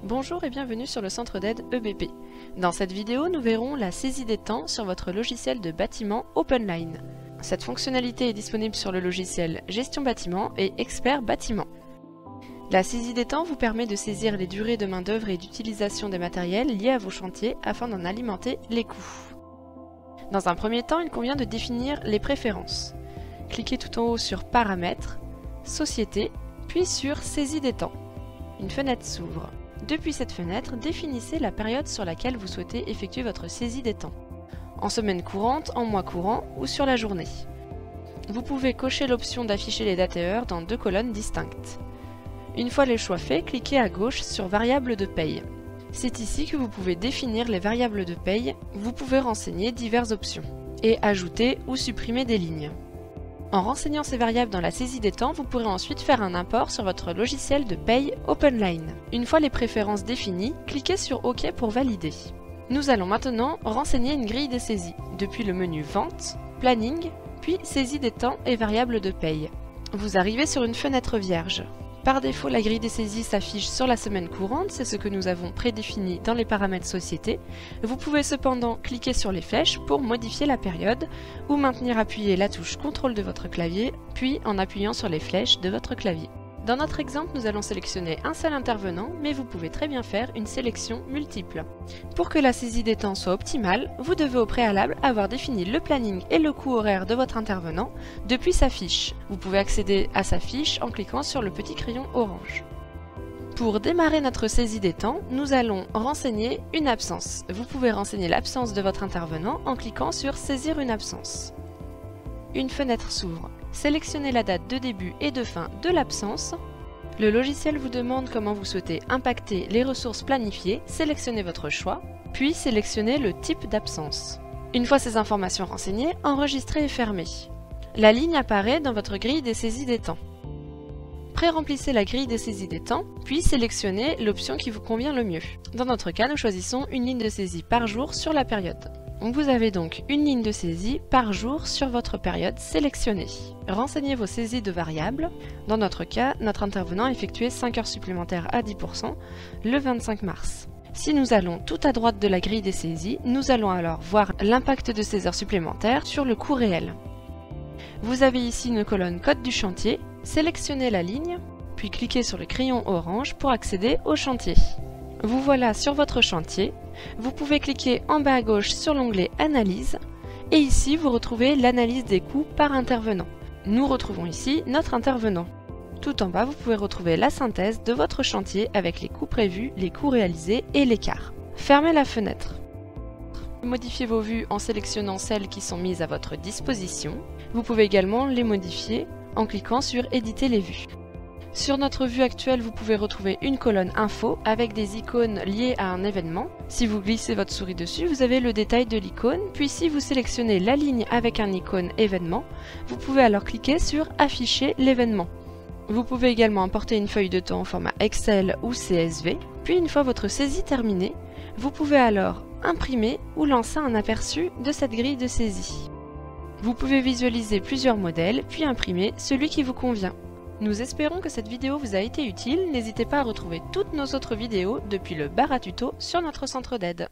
Bonjour et bienvenue sur le centre d'aide EBP. Dans cette vidéo, nous verrons la saisie des temps sur votre logiciel de bâtiment OpenLine. Cette fonctionnalité est disponible sur le logiciel Gestion Bâtiment et Expert Bâtiment. La saisie des temps vous permet de saisir les durées de main-d'œuvre et d'utilisation des matériels liés à vos chantiers afin d'en alimenter les coûts. Dans un premier temps, il convient de définir les préférences. Cliquez tout en haut sur Paramètres, Société, puis sur Saisie des temps. Une fenêtre s'ouvre. Depuis cette fenêtre, définissez la période sur laquelle vous souhaitez effectuer votre saisie des temps. En semaine courante, en mois courant ou sur la journée. Vous pouvez cocher l'option d'afficher les dates et heures dans deux colonnes distinctes. Une fois les choix faits, cliquez à gauche sur Variables de paye. C'est ici que vous pouvez définir les variables de paye. Vous pouvez renseigner diverses options et ajouter ou supprimer des lignes. En renseignant ces variables dans la saisie des temps, vous pourrez ensuite faire un import sur votre logiciel de paye OpenLine. Une fois les préférences définies, cliquez sur OK pour valider. Nous allons maintenant renseigner une grille des saisies, depuis le menu Vente, Planning, puis Saisie des temps et variables de paye. Vous arrivez sur une fenêtre vierge. Par défaut, la grille des saisies s'affiche sur la semaine courante, c'est ce que nous avons prédéfini dans les paramètres société. Vous pouvez cependant cliquer sur les flèches pour modifier la période ou maintenir appuyé la touche CTRL de votre clavier, puis en appuyant sur les flèches de votre clavier. Dans notre exemple, nous allons sélectionner un seul intervenant, mais vous pouvez très bien faire une sélection multiple. Pour que la saisie des temps soit optimale, vous devez au préalable avoir défini le planning et le coût horaire de votre intervenant depuis sa fiche. Vous pouvez accéder à sa fiche en cliquant sur le petit crayon orange. Pour démarrer notre saisie des temps, nous allons renseigner une absence. Vous pouvez renseigner l'absence de votre intervenant en cliquant sur Saisir une absence. Une fenêtre s'ouvre. Sélectionnez la date de début et de fin de l'absence. Le logiciel vous demande comment vous souhaitez impacter les ressources planifiées. Sélectionnez votre choix, puis sélectionnez le type d'absence. Une fois ces informations renseignées, enregistrez et fermez. La ligne apparaît dans votre grille des saisies des temps. Pré-remplissez la grille des saisies des temps, puis sélectionnez l'option qui vous convient le mieux. Dans notre cas, nous choisissons une ligne de saisie par jour sur la période. Vous avez donc une ligne de saisie par jour sur votre période sélectionnée. Renseignez vos saisies de variables. Dans notre cas, notre intervenant a effectué 5 heures supplémentaires à 10% le 25 mars. Si nous allons tout à droite de la grille des saisies, nous allons alors voir l'impact de ces heures supplémentaires sur le coût réel. Vous avez ici une colonne code du chantier. Sélectionnez la ligne, puis cliquez sur le crayon orange pour accéder au chantier. Vous voilà sur votre chantier. Vous pouvez cliquer en bas à gauche sur l'onglet Analyse et ici vous retrouvez l'analyse des coûts par intervenant. Nous retrouvons ici notre intervenant. Tout en bas, vous pouvez retrouver la synthèse de votre chantier avec les coûts prévus, les coûts réalisés et l'écart. Fermez la fenêtre. Modifiez vos vues en sélectionnant celles qui sont mises à votre disposition. Vous pouvez également les modifier en cliquant sur Éditer les vues. Sur notre vue actuelle, vous pouvez retrouver une colonne info avec des icônes liées à un événement. Si vous glissez votre souris dessus, vous avez le détail de l'icône. Puis si vous sélectionnez la ligne avec un icône événement, vous pouvez alors cliquer sur Afficher l'événement. Vous pouvez également importer une feuille de temps au format Excel ou CSV. Puis une fois votre saisie terminée, vous pouvez alors imprimer ou lancer un aperçu de cette grille de saisie. Vous pouvez visualiser plusieurs modèles, puis imprimer celui qui vous convient. Nous espérons que cette vidéo vous a été utile. N'hésitez pas à retrouver toutes nos autres vidéos depuis le bar à tuto sur notre centre d'aide.